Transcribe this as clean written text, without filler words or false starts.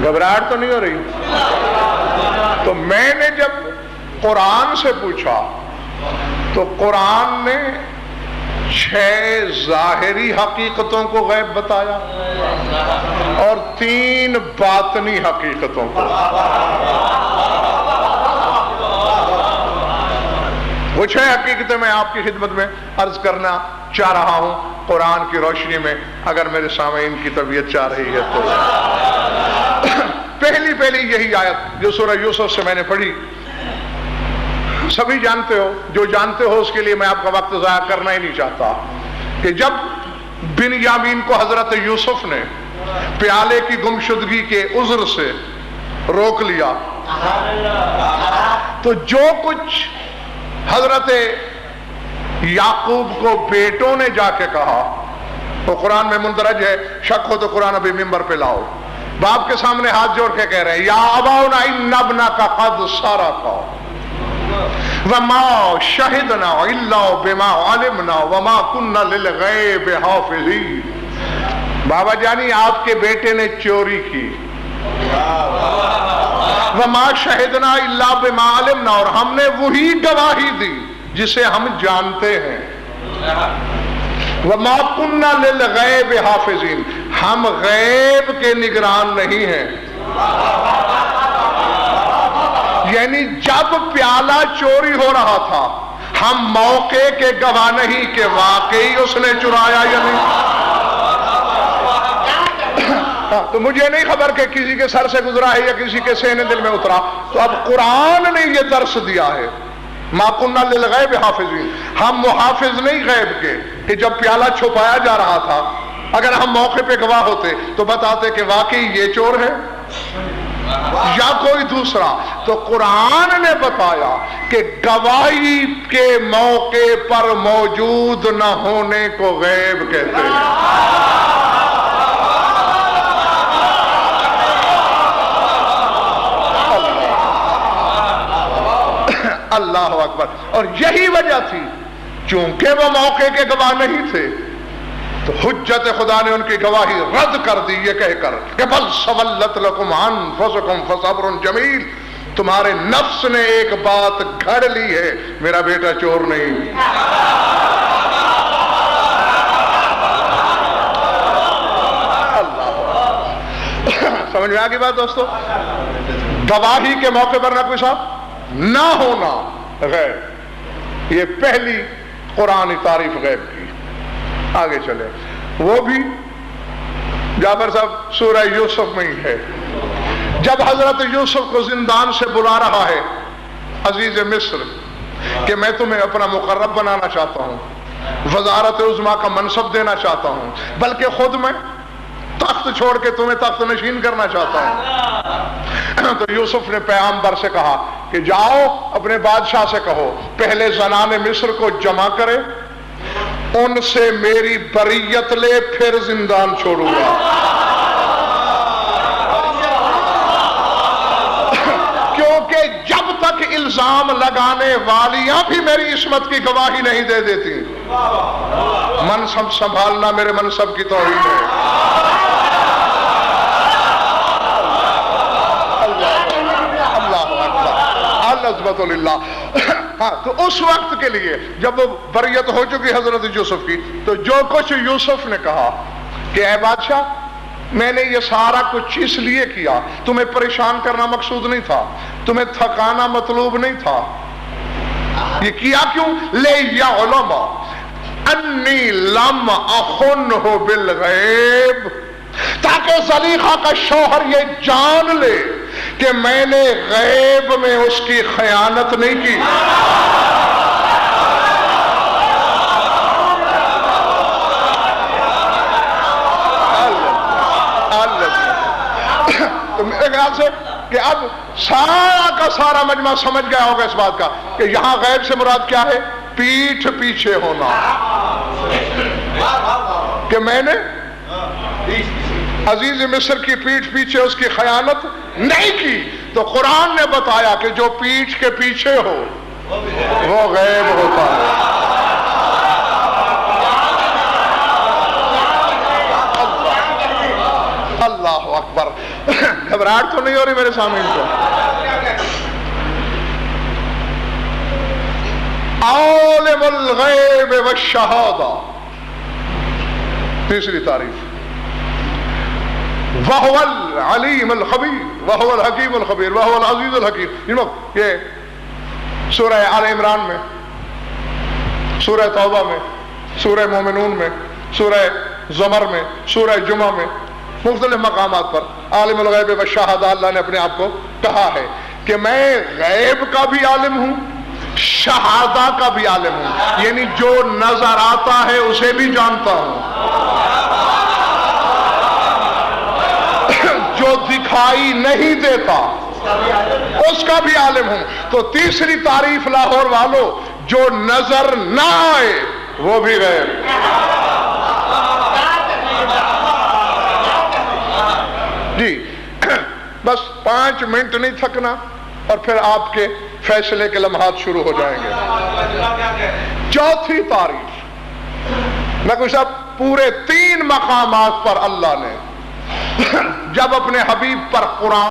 گھبراہٹ تو نہیں ہو رہی؟ تو میں نے جب قرآن سے پوچھا تو قرآن نے 6 ظاہری حقیقتوں کو غیب بتایا اور 3 باطنی حقیقتوں کو. وہ 6 حقیقتیں میں آپ کی خدمت میں عرض کرنا چاہ رہا ہوں قرآن کی روشنی میں، اگر میرے سامعین کی طبیعت چاہ رہی ہے تو. پہلی یہی آیت جو سورہ یوسف سے میں نے پڑھی، سبھی جانتے ہو، جو جانتے ہو اس کے لیے میں آپ کا وقت ضائع کرنا ہی نہیں چاہتا، کہ جب بنیامین کو حضرت یوسف نے پیالے کی گمشدگی کے عذر سے روک لیا تو جو کچھ حضرت یعقوب کو بیٹوں نے جا کے کہا وہ قرآن میں مندرج ہے. شک ہو تو قرآن ابھی ممبر پہ لاؤ. باپ کے سامنے ہاتھ جوڑ کے کہہ رہے ہیں، یا اباؤنا ان ابنک قد سرق وما شہدنا الا بما علمنا وما كنا للغیب حافظین. بابا جانی آپ کے بیٹے نے چوری کی، وما شہدنا الا بما علمنا، اور ہم نے وہی گواہی دی جسے ہم جانتے ہیں. وما كنا للغیب حافظین، ہم غیب کے نگران نہیں ہیں. یعنی جب پیالہ چوری ہو رہا تھا ہم موقع کے گواہ نہیں کہ واقعی اس نے چرایا یا نہیں. تو مجھے نہیں خبر کہ کسی کے سر سے گزرا ہے یا کسی کے سینے دل میں اترا. تو اب قرآن نے یہ درس دیا ہے، ما كنا للغیب حافظین، ہم محافظ نہیں غیب کے، کہ جب پیالہ چھپایا جا رہا تھا اگر ہم موقع پہ گواہ ہوتے تو بتاتے کہ واقعی یہ چور ہے یا کوئی دوسرا. تو قرآن نے بتایا کہ گواہی کے موقع پر موجود نہ ہونے کو غیب کہتے ہیں. اللہ اکبر. اور یہی وجہ تھی، چونکہ وہ موقع کے گواہ نہیں تھے تو حجت خدا نے ان کی گواہی رد کر دی یہ کہہ کر کہ بل سولت لکم انفسکم فصبر جمیل، تمہارے نفس نے ایک بات گھڑ لی ہے، میرا بیٹا چور نہیں. سمجھ میں آ گئی بات دوستو؟ گواہی کے موقع پر نہ کوئی صاحب نہ ہونا غیب، یہ پہلی قرآنی تعریف غیب کی. آگے چلے، وہ بھی جعفر صاحب سورہ یوسف میں ہی ہے. جب حضرت یوسف کو زندان سے بلا رہا ہے عزیز مصر کہ میں تمہیں اپنا مقرب بنانا چاہتا ہوں، وزارت عظمیٰ کا منصب دینا چاہتا ہوں، بلکہ خود میں تخت چھوڑ کے تمہیں تخت نشین کرنا چاہتا ہوں. تو یوسف نے پیغمبر سے کہا کہ جاؤ اپنے بادشاہ سے کہو پہلے زنان مصر کو جمع کرے، ان سے میری بریت لے، پھر زندان چھوڑوں گا. کیونکہ جب تک الزام لگانے والیاں بھی میری عصمت کی گواہی نہیں دے دیتی، منصب سنبھالنا میرے منصب کی توہین ہے. عزبت للہ. ہاں، تو اس وقت کے لیے جب وہ بریت ہو چکی حضرت یوسف کی تو جو کچھ یوسف نے کہا کہ اے بادشاہ میں نے یہ سارا کچھ اس لیے کیا، تمہیں پریشان کرنا مقصود نہیں تھا، تمہیں تھکانا مطلوب نہیں تھا. یہ کیا کیوں؟ لے یعلم انی لم اخنہ بالغیب، تاکہ زلیخا کا شوہر یہ جان لے کہ میں نے غیب میں اس کی خیانت نہیں کی. تو میرے خیال سے کہ اب سارا کا سارا مجمع سمجھ گیا ہوگا اس بات کا کہ یہاں غیب سے مراد کیا ہے؟ پیٹھ پیچھے ہونا. کہ میں نے عزیز مصر کی پیٹھ پیچھے اس کی خیانت نہیں کی. تو قرآن نے بتایا کہ جو پیٹھ کے پیچھے ہو وہ غیب ہوتا ہے. اللہ اکبر. گھبرا گھبراہٹ تو نہیں ہو رہی میرے سامنے کو؟ عالم الغیب والشہادہ، تیسری تعریف، وہو العلیم الخبیر وہو الحکیم الخبیر وہو العزیز الحکیم۔ یہ سورہ آل عمران میں، سورہ توبہ میں، سورہ مومنون میں، سورہ زمر میں، سورہ جمعہ میں، مختلف مقامات پر عالم الغیب والشہادہ اللہ نے اپنے آپ کو کہا ہے کہ میں غیب کا بھی عالم ہوں، شہادہ کا بھی عالم ہوں، یعنی جو نظر آتا ہے اسے بھی جانتا ہوں، جو دکھائی نہیں دیتا اس کا بھی عالم ہوں۔ تو تیسری تعریف لاہور والو، جو نظر نہ آئے وہ بھی غیب۔ جی بس 5 منٹ نہیں تھکنا اور پھر آپ کے فیصلے کے لمحات شروع ہو جائیں گے۔ چوتھی تعریف، نقوی صاحب پورے 3 مقامات پر اللہ نے جب اپنے حبیب پر قرآن